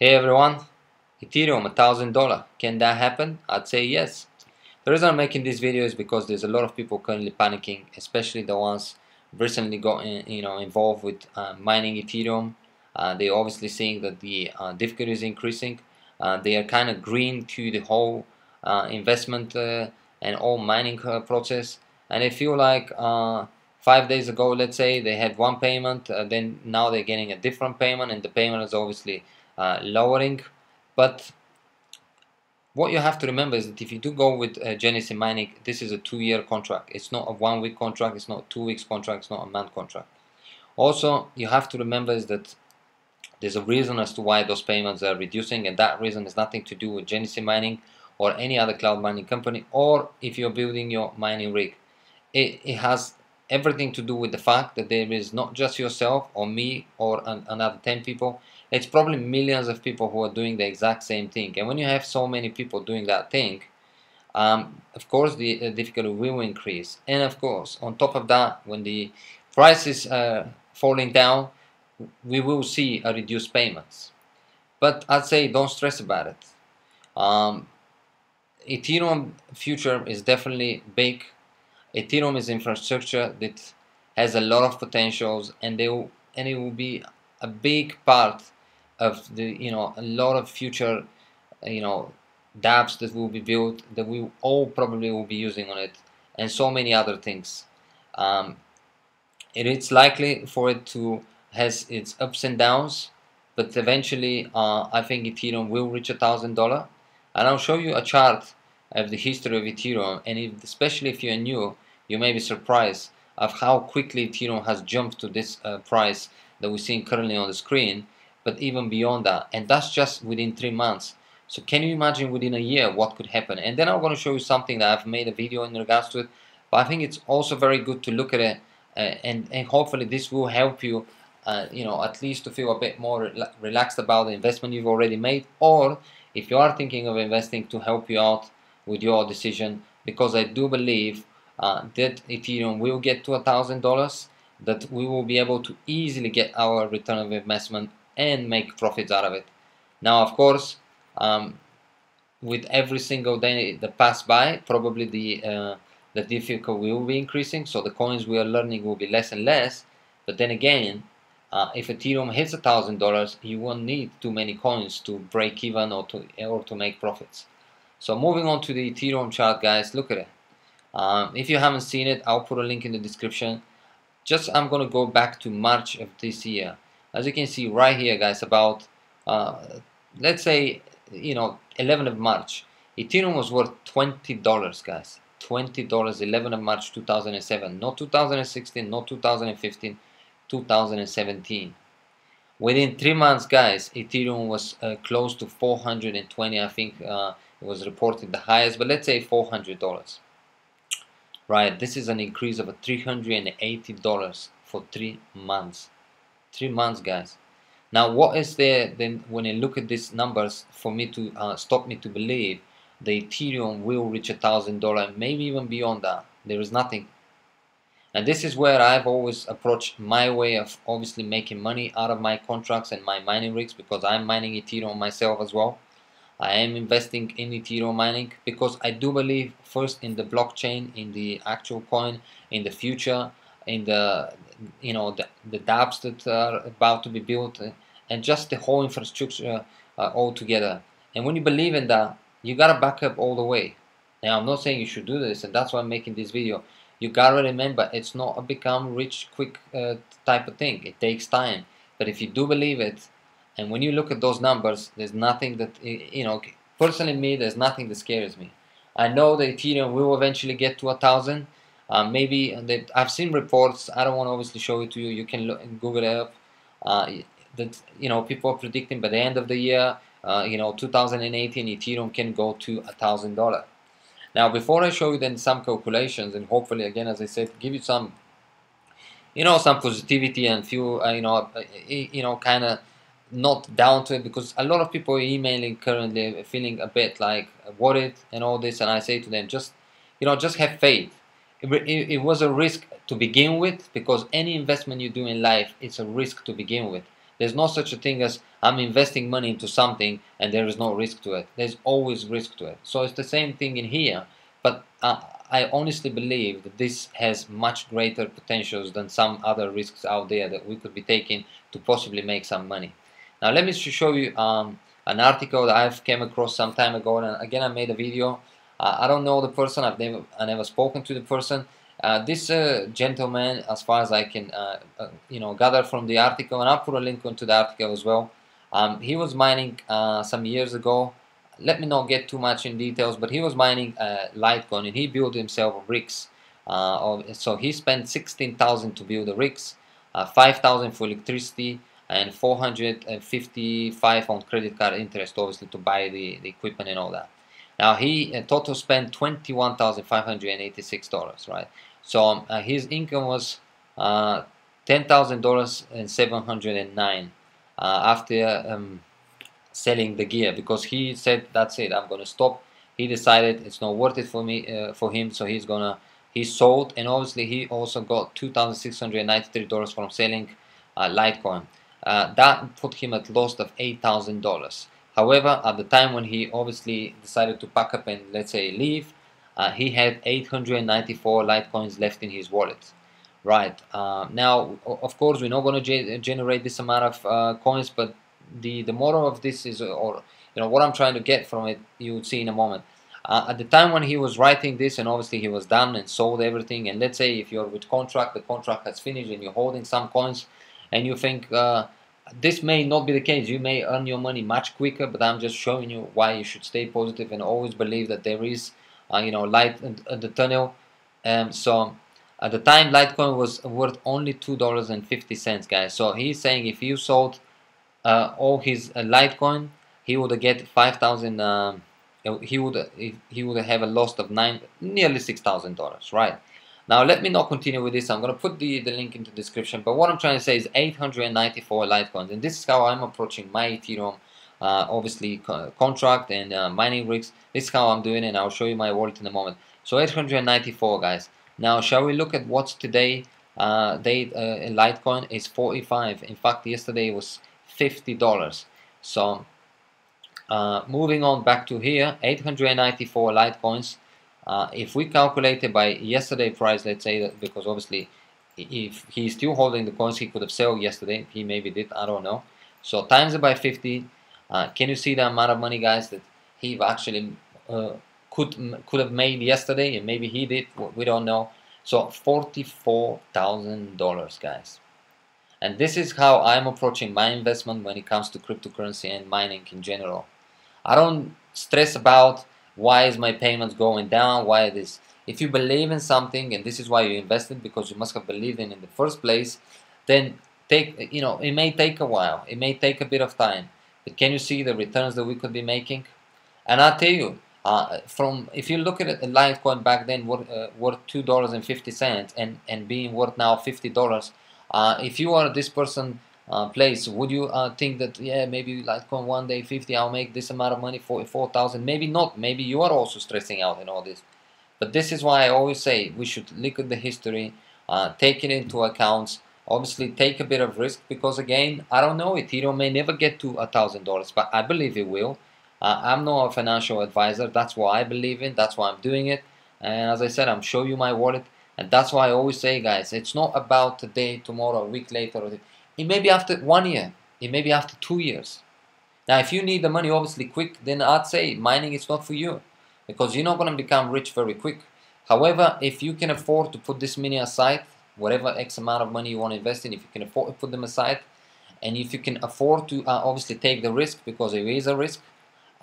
Hey everyone, Ethereum $1,000. Can that happen? I'd say yes. The reason I'm making this video is because there's a lot of people currently panicking, especially the ones recently got involved with mining Ethereum. They're obviously seeing that the difficulty is increasing. They are kind of green to the whole investment and all mining process, and they feel like 5 days ago, let's say, they had one payment, then now they're getting a different payment, and the payment is obviously lowering. But what you have to remember is that if you do go with Genesis Mining, this is a 2-year contract. It's not a 1-week contract, it's not a 2 weeks contract, it's not a month contract. Also, you have to remember is that there's a reason as to why those payments are reducing, and that reason has nothing to do with Genesis Mining or any other cloud mining company, or if you're building your mining rig. It has everything to do with the fact that there is not just yourself or me or another 10 people. It's probably millions of people who are doing the exact same thing, and when you have so many people doing that thing, of course the difficulty will increase. And of course, on top of that, when the price is falling down, we will see a reduced payments. But I'd say don't stress about it. Ethereum future is definitely big. Ethereum is infrastructure that has a lot of potentials, and it will be a big part of the a lot of future dApps that will be built, that we all probably will be using on it, and so many other things. It's likely for it to has its ups and downs, but eventually I think Ethereum will reach $1,000, and I'll show you a chart of the history of Ethereum, and especially if you're new, you may be surprised of how quickly Ethereum has jumped to this price that we're seeing currently on the screen, but even beyond that, and that's just within 3 months. So can you imagine within a year what could happen? And then I'm going to show you something that I've made a video in regards to it, but I think it's also very good to look at it, and hopefully this will help you at least to feel a bit more relaxed about the investment you've already made, or if you are thinking of investing, to help you out with your decision, because I do believe that Ethereum will get to $1,000, that we will be able to easily get our return of investment and make profits out of it. Now, of course, with every single day that pass by, probably the difficulty will be increasing, so the coins we are learning will be less and less. But then again, if Ethereum hits $1,000, you won't need too many coins to break even or to make profits. So moving on to the Ethereum chart, guys, look at it. If you haven't seen it, I'll put a link in the description. I'm gonna go back to March of this year. As you can see right here, guys, about let's say 11th of March, Ethereum was worth $20, guys. $20, 11th of March 2007, not 2016, not 2015, 2017. Within 3 months, guys, Ethereum was close to 420. I think it was reported the highest, but let's say $400. Right, this is an increase of $380 for 3 months. 3 months, guys. Now, what is there then when you look at these numbers for me to stop me to believe the Ethereum will reach $1,000, maybe even beyond that? There is nothing. And this is where I've always approached my way of obviously making money out of my contracts and my mining rigs, because I'm mining Ethereum myself as well. I am investing in Ethereum mining because I do believe first in the blockchain, in the actual coin, in the future, in the the dApps that are about to be built, and just the whole infrastructure all together. And when you believe in that, you gotta back up all the way. Now, I'm not saying you should do this, and that's why I'm making this video. You gotta remember, it's not a become rich quick type of thing. It takes time. But if you do believe it, and when you look at those numbers, there's nothing that, personally me, there's nothing that scares me. I know that Ethereum will eventually get to 1,000. Maybe I've seen reports. I don't want to obviously show it to you. You can look, Google it up. That people are predicting by the end of the year, 2018, Ethereum can go to $1,000. Now, before I show you then some calculations, and hopefully, again, as I said, give you some, some positivity and feel, kind of not down to it, because a lot of people are emailing currently feeling a bit like worried and all this, and I say to them, just have faith. It was a risk to begin with, because any investment you do in life, it's a risk to begin with. There's no such a thing as I'm investing money into something and there is no risk to it. There's always risk to it. So it's the same thing in here, but I honestly believe that this has much greater potentials than some other risks out there that we could be taking to possibly make some money. Now let me show you an article that I've came across some time ago, and again I made a video. I don't know the person. I never spoken to the person. This gentleman, as far as I can gather from the article, and I'll put a link onto the article as well. He was mining some years ago. Let me not get too much in details, but he was mining Litecoin, and he built himself rigs. So he spent 16,000 to build the rigs, 5,000 for electricity, and 455 on credit card interest, obviously, to buy the equipment and all that. Now he total spent $21,586, right? So his income was $10,709 after selling the gear, because he said that's it, I'm gonna stop. He decided it's not worth it for me, for him, so he sold, and obviously he also got $2,693 from selling Litecoin. That put him at loss of $8,000. However, at the time when he obviously decided to pack up and, let's say, leave, he had 894 Litecoins left in his wallet. Right. Now, of course, we're not going to generate this amount of coins, but the moral of this is, or what I'm trying to get from it, you would see in a moment. At the time when he was writing this, and obviously he was done and sold everything, and let's say if you're with contract, the contract has finished and you're holding some coins, and you think this may not be the case, you may earn your money much quicker, but I'm just showing you why you should stay positive and always believe that there is light at the tunnel. So at the time, Litecoin was worth only $2.50, guys. So he's saying if you sold all his Litecoin, he would get 5,000. He would have a loss of nearly $6,000, right? Now let me not continue with this. I'm going to put the link into the description, but what I'm trying to say is 894 Litecoins, and this is how I'm approaching my Ethereum obviously contract and mining rigs. This is how I'm doing it, and I'll show you my wallet in a moment. So 894, guys. Now shall we look at what's today Litecoin is 45. In fact, yesterday it was $50. So moving on back to here, 894 Litecoins. If we calculate it by yesterday price, let's say that, because obviously if he's still holding the coins, he could have sold yesterday. He maybe did, I don't know. So times it by 50. Can you see the amount of money, guys, that he actually could have made yesterday? And maybe he did, we don't know. So $44,000, guys. And this is how I'm approaching my investment when it comes to cryptocurrency and mining in general. I don't stress about why is my payments going down, why this. If you believe in something, and this is why you invested, because you must have believed in the first place, then it may take a while, it may take a bit of time, but can you see the returns that we could be making? And I'll tell you, if you look at it, Litecoin back then worth $2.50 and being worth now $50, if you are this person place, would you think that, yeah, maybe Litecoin one day 50, I'll make this amount of money, 44,000? Maybe not. Maybe you are also stressing out and all this. But this is why I always say we should look at the history, take it into account. Obviously, take a bit of risk, because again, I don't know, Ethereum may never get to $1,000, but I believe it will. I'm not a financial advisor. That's what I believe in. That's why I'm doing it. And as I said, I'm showing you my wallet. And that's why I always say, guys, it's not about today, tomorrow, a week later. It may be after 1 year. It may be after 2 years. Now, if you need the money obviously quick, then I'd say mining is not for you, because you're not going to become rich very quick. However, if you can afford to put this money aside, whatever X amount of money you want to invest in, if you can afford to put them aside, and if you can afford to obviously take the risk, because there is a risk,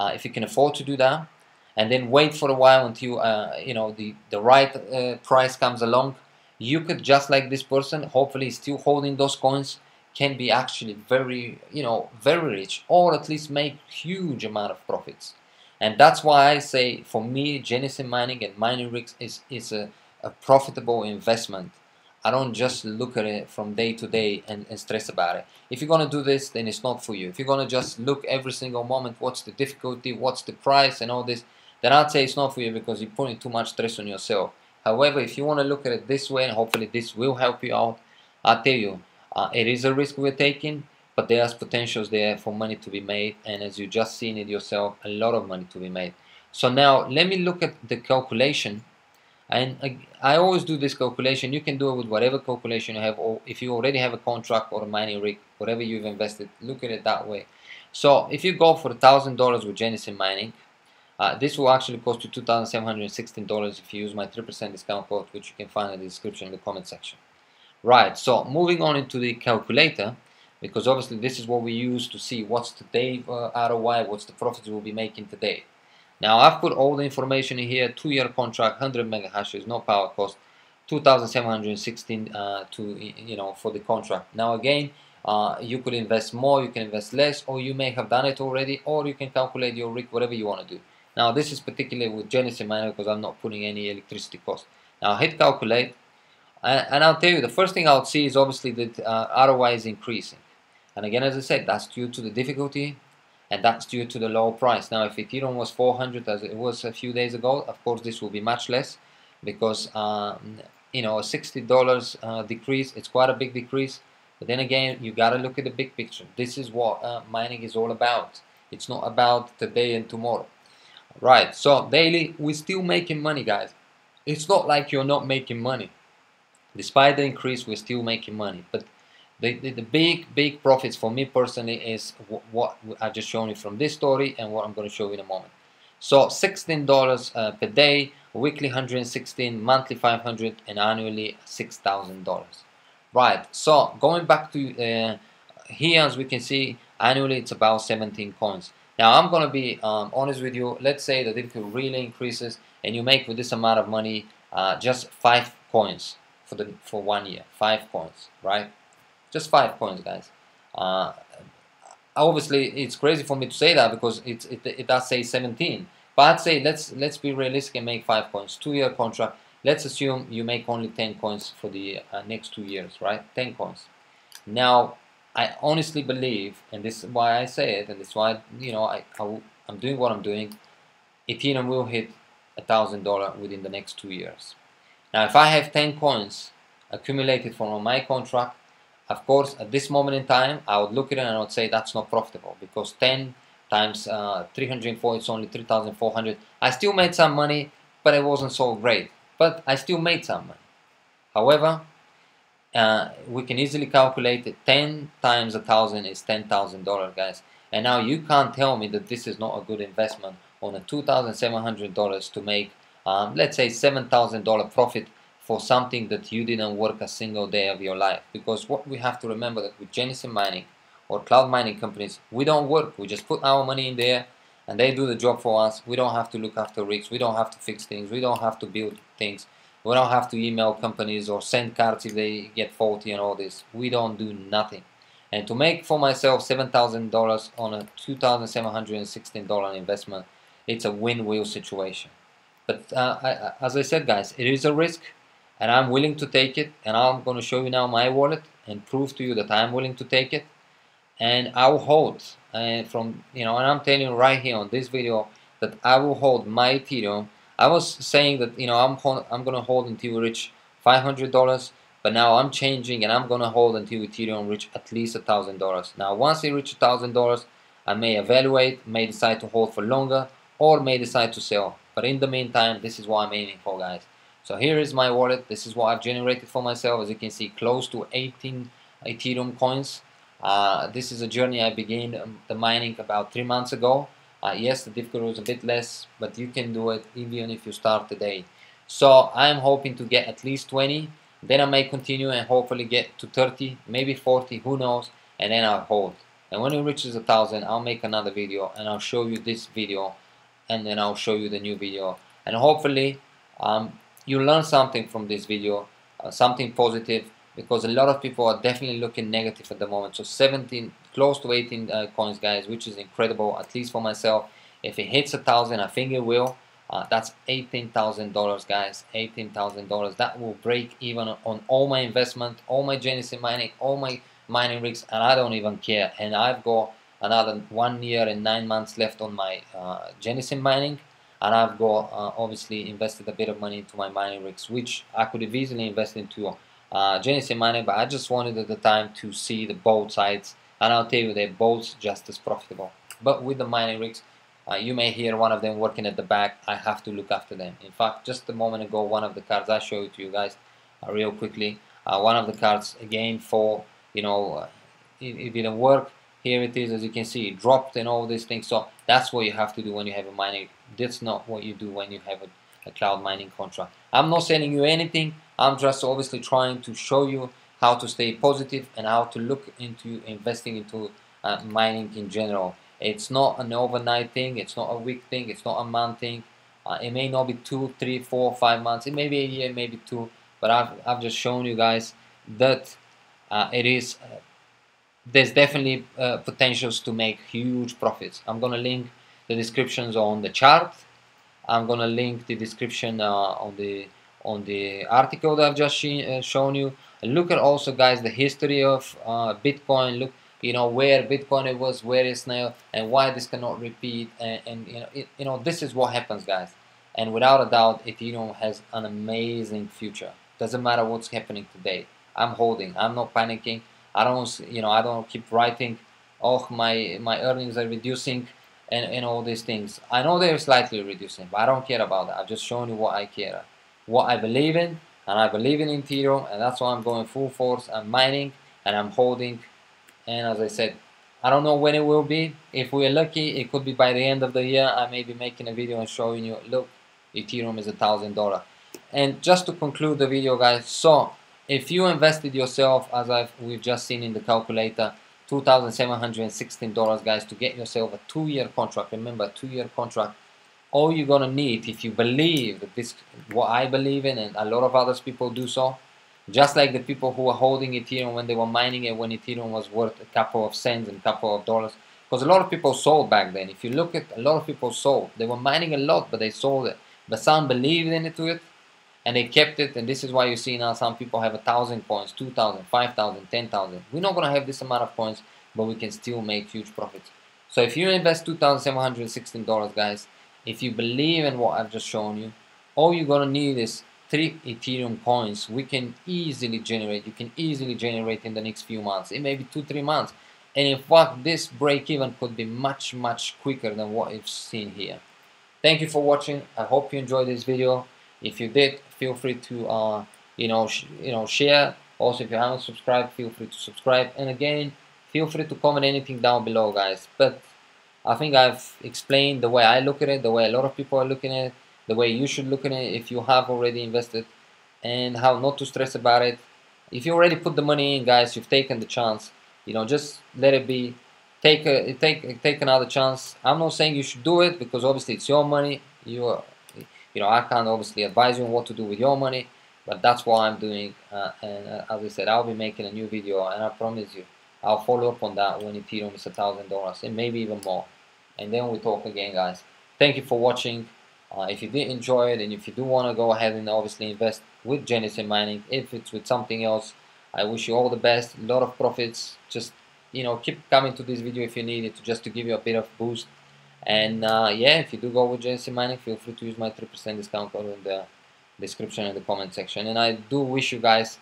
if you can afford to do that, and then wait for a while until the right price comes along, you could, just like this person, hopefully still holding those coins, can be actually very very rich, or at least make huge amount of profits. And that's why I say, for me, Genesis mining and mining rigs is a profitable investment. I don't just look at it from day to day and stress about it. If you're going to do this, then it's not for you. If you're going to just look every single moment, what's the difficulty, what's the price and all this, then I'd say it's not for you, because you're putting too much stress on yourself. However, if you want to look at it this way, and hopefully this will help you out, I'll tell you, it is a risk we're taking, but there's potentials there for money to be made, and as you just seen it yourself, a lot of money to be made. So now let me look at the calculation, and I always do this calculation. You can do it with whatever calculation you have, or if you already have a contract or a mining rig, whatever you've invested, look at it that way. So if you go for $1,000 with Genesis Mining, this will actually cost you $2,716 if you use my 3% discount code, which you can find in the description in the comment section. Right, so moving on into the calculator, because obviously this is what we use to see what's today ROI, what's the profits we'll be making today. Now I've put all the information in here: 2-year contract, 100 mega hashes, no power cost, 2,716 for the contract. Now again, you could invest more, you can invest less, or you may have done it already, or you can calculate your rig, whatever you want to do. Now this is particularly with Genesis Miner because I'm not putting any electricity cost. Now hit calculate, and I'll tell you, the first thing I'll see is obviously that ROI is increasing. And again, as I said, that's due to the difficulty, and that's due to the low price. Now if Ethereum was 400 as it was a few days ago, of course this will be much less, because a $60 decrease, it's quite a big decrease. But then again, you gotta look at the big picture. This is what mining is all about. It's not about today and tomorrow. Right, so daily, we're still making money, guys. It's not like you're not making money. Despite the increase, we're still making money. But the big profits for me personally is what I've just shown you from this story and what I'm going to show you in a moment. So $16 per day, weekly 116, monthly 500, and annually $6,000. Right, so going back to here, as we can see, annually it's about 17 coins. Now I'm going to be honest with you. Let's say that if it really increases and you make with this amount of money just 5 coins for 1 year, 5 coins, right? Just 5 coins, guys. Obviously, it's crazy for me to say that because it does say 17. But I'd say let's be realistic and make 5 coins. 2-year contract. Let's assume you make only 10 coins for the next 2 years, right? 10 coins. Now, I honestly believe, and this is why I say it, and this is why I'm doing what I'm doing. Ethereum will hit $1,000 within the next 2 years. Now, if I have 10 coins accumulated from my contract, of course, at this moment in time, I would look at it and I would say that's not profitable, because 10 times 304, it's only 3,400. I still made some money, but it wasn't so great. But I still made some money. However, we can easily calculate it. 10 times 1,000 is $10,000, guys. And now you can't tell me that this is not a good investment on a $2,700 to make, let's say, $7,000 profit for something that you didn't work a single day of your life. Because what we have to remember, that with Genesis Mining or cloud mining companies, we don't work. We just put our money in there and they do the job for us. We don't have to look after rigs. We don't have to fix things. We don't have to build things. We don't have to email companies or send cards if they get faulty and all this. We don't do nothing. And to make for myself $7,000 on a $2,716 investment, it's a win-win situation. But as I said, guys, it is a risk, and I'm willing to take it. And I'm going to show you now my wallet and prove to you that I'm willing to take it. And I will hold, and I'm telling you right here on this video that I will hold my Ethereum. I was saying that I'm gonna hold until we reach $500, but now I'm changing and I'm gonna hold until Ethereum reach at least $1,000. Now once it reach $1,000, I may evaluate, may decide to hold for longer, or may decide to sell. But in the meantime, this is what I'm aiming for, guys. So here is my wallet. This is what I've generated for myself. As you can see, close to 18 Ethereum coins. This is a journey I began the mining about 3 months ago. Yes, the difficulty was a bit less, but you can do it even if you start today. So I'm hoping to get at least 20, then I may continue and hopefully get to 30, maybe 40, who knows, and then I'll hold. And when it reaches 1,000, I'll make another video and I'll show you this video, and then I'll show you the new video. And hopefully you learn something from this video, something positive, because a lot of people are definitely looking negative at the moment. So 17, close to 18 coins, guys, which is incredible, at least for myself. If it hits 1,000, I think it will. That's $18,000, guys, $18,000. That will break even on all my investment, all my Genesis mining, all my mining rigs, and I don't even care. And I've got another 1 year and 9 months left on my Genesis mining, and I've got obviously invested a bit of money into my mining rigs, which I could have easily invested into Genesis mining, but I just wanted at the time to see the both sides and I'll tell you they're both just as profitable. But with the mining rigs, you may hear one of them working at the back. I have to look after them. In fact, just a moment ago, one of the cards I showed to you guys real quickly, one of the cards again for, you know, it didn't work. Here it is, as you can see, it dropped and all these things. So that's what you have to do when you have a mining. That's not what you do when you have a cloud mining contract. I'm not selling you anything. I'm just obviously trying to show you how to stay positive and how to look into investing into mining in general. It's not an overnight thing. It's not a week thing. It's not a month thing. It may not be 2, 3, 4, 5 months. It may be a year, maybe 2. But I've just shown you guys that it is. There's definitely potentials to make huge profits. I'm gonna link the descriptions on the chart. I'm gonna link the description on the article that I've just shown you. And look at also, guys, the history of Bitcoin. Look, you know, where Bitcoin it was, where it's now, and why this cannot repeat. And you know, this is what happens, guys. And without a doubt, Ethereum has an amazing future. Doesn't matter what's happening today. I'm holding. I'm not panicking. I don't keep writing, oh, my earnings are reducing and all these things. I know they're slightly reducing, but I don't care about that. I've just shown you what I care, what I believe in, and I believe in Ethereum, and that's why I'm going full force. I'm mining and I'm holding, and as I said, I don't know when it will be. If we're lucky, it could be by the end of the year. I may be making a video and showing you, look, Ethereum is $1,000. And just to conclude the video, guys, so if you invested yourself, as we've just seen in the calculator, $2,716, guys, to get yourself a 2-year contract. Remember, a 2-year contract. All you're gonna need, if you believe that this, what I believe in, and a lot of others people do so, just like the people who were holding Ethereum when they were mining it, when Ethereum was worth a couple of cents and a couple of dollars, because a lot of people sold back then. If you look at, a lot of people sold. They were mining a lot, but they sold it. But some believed in it, and they kept it, and this is why you see now some people have 1,000 coins, 2,000, 5,000, 10,000. We're not gonna have this amount of coins, but we can still make huge profits. So if you invest $2,716, guys, if you believe in what I've just shown you, all you're gonna need is 3 Ethereum coins. We can easily generate. You can easily generate in the next few months. It may be 2, 3 months, and in fact, this break even could be much, much quicker than what you've seen here. Thank you for watching. I hope you enjoyed this video. If you did, feel free to share. Also, if you haven't subscribed, feel free to subscribe. And again, feel free to comment anything down below, guys. But I think I've explained the way I look at it, the way a lot of people are looking at it, the way you should look at it if you have already invested, and how not to stress about it. If you already put the money in, guys, you've taken the chance. You know, just let it be. Take another chance. I'm not saying you should do it, because obviously it's your money. I can't obviously advise you on what to do with your money, but that's what I'm doing. As I said, I'll be making a new video, and I promise you, I'll follow up on that when Ethereum is $1,000, and maybe even more. And then we talk again, guys. Thank you for watching. If you did enjoy it, and if you do want to go ahead and obviously invest with Genesis Mining, if it's with something else, I wish you all the best. A lot of profits. Just keep coming to this video if you need it, just to give you a bit of boost. And yeah, if you do go with Genesis Mining, feel free to use my 3% discount code in the description and the comment section. And I do wish you guys,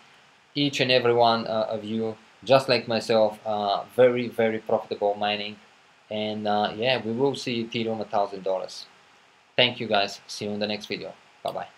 each and every one of you, just like myself, very, very profitable mining. And yeah, we will see Ethereum $1,000. Thank you, guys. See you in the next video. Bye bye.